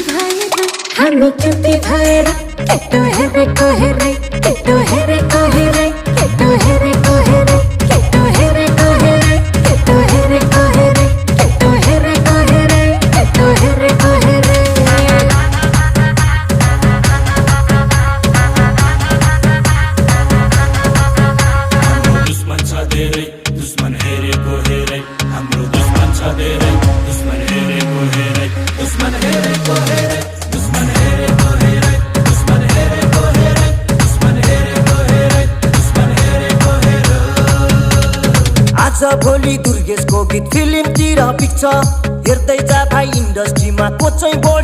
हामी चुति भएर केटो हेरेको हेरे केटो हेरेको हेरे केटो हेरेको हेरे केटो हेरेको हेरे केटो हेरेको हेरे केटो हेरेको हेरे केटो हेरेको हेरे दुश्मन छ धेरै दुश्मन हेरेको हेरे हाम्रो दुश्मन छ धेरै दुश्मन हेरेको हेरे दुश्मन हेरेको हेरे दुश्मन हेरेको हेरे दुश्मन हेरेको हेरे दुश्मन हेरेको हेरे दुश्मन हेरेको हेरे आज भोलि दुर्गेशको गीत फिल्मतिर पिक्चर हेर्दै जा भाइ इन्डस्ट्रीमा को चाहिँ बढी